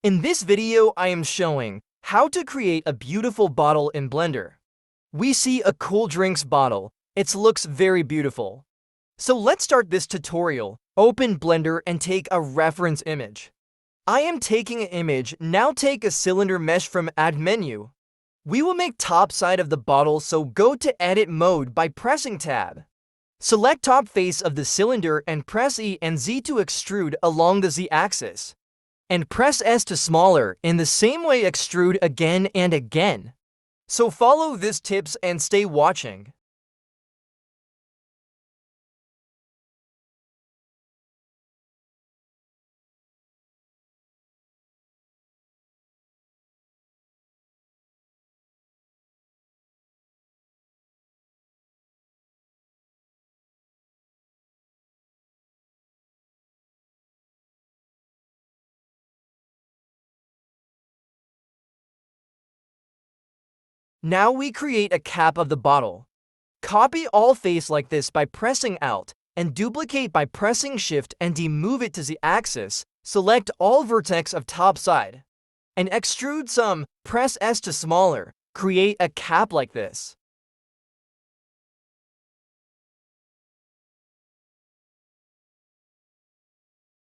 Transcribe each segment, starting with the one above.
In this video, I am showing how to create a beautiful bottle in Blender. We see a cool drinks bottle. It looks very beautiful. So let's start this tutorial. Open Blender and take a reference image. I am taking an image. Now take a cylinder mesh from Add menu. We will make top side of the bottle, so go to Edit mode by pressing Tab. Select top face of the cylinder and press E and Z to extrude along the Z axis. And press S to smaller. In the same way, extrude again and again. So follow these tips and stay watching. Now we create a cap of the bottle. Copy all face like this by pressing Alt, and duplicate by pressing Shift and D. Move it to the axis. Select all vertex of top side. And extrude some. Press S to smaller. Create a cap like this.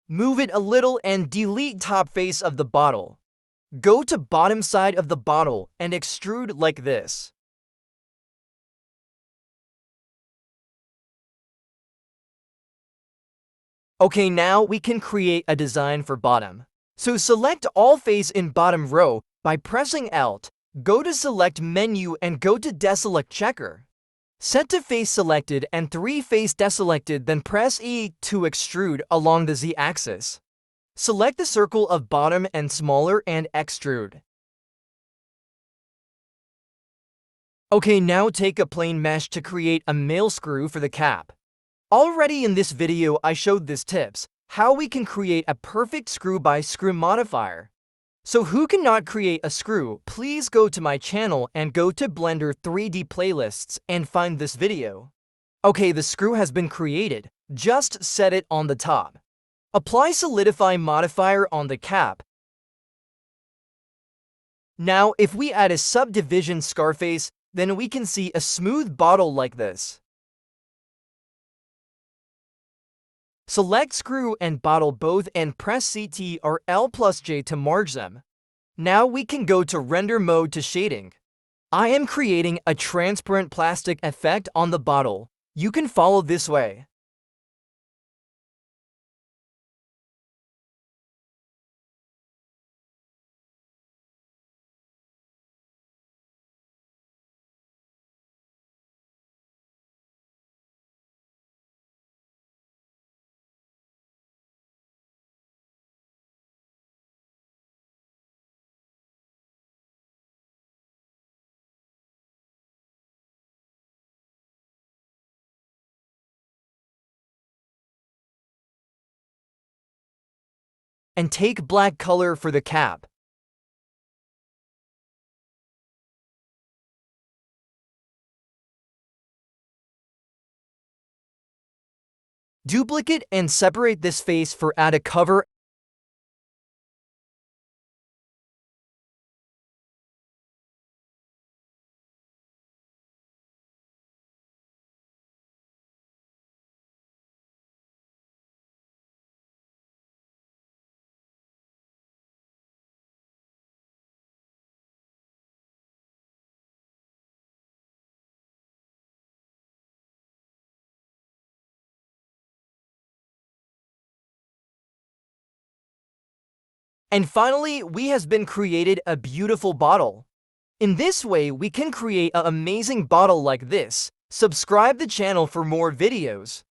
Move it a little and delete top face of the bottle. Go to bottom side of the bottle and extrude like this. Okay, now we can create a design for bottom. So select all face in bottom row by pressing Alt. Go to select menu and go to deselect checker. Set to face selected and 3 face deselected, then press E to extrude along the Z axis. Select the circle of bottom and smaller and extrude. Okay, now take a plain mesh to create a male screw for the cap. Already in this video I showed these tips, how we can create a perfect screw by screw modifier. So who cannot create a screw, please go to my channel and go to Blender 3D playlists and find this video. Okay, the screw has been created. Just set it on the top. Apply Solidify modifier on the cap. Now, if we add a subdivision Scarface, then we can see a smooth bottle like this. Select screw and bottle both and press CT or L+J to merge them. Now we can go to render mode to shading. I am creating a transparent plastic effect on the bottle. You can follow this way. And take black color for the cap. Duplicate and separate this face for add a cover. And finally, we has been created a beautiful bottle. In this way, we can create an amazing bottle like this. Subscribe the channel for more videos.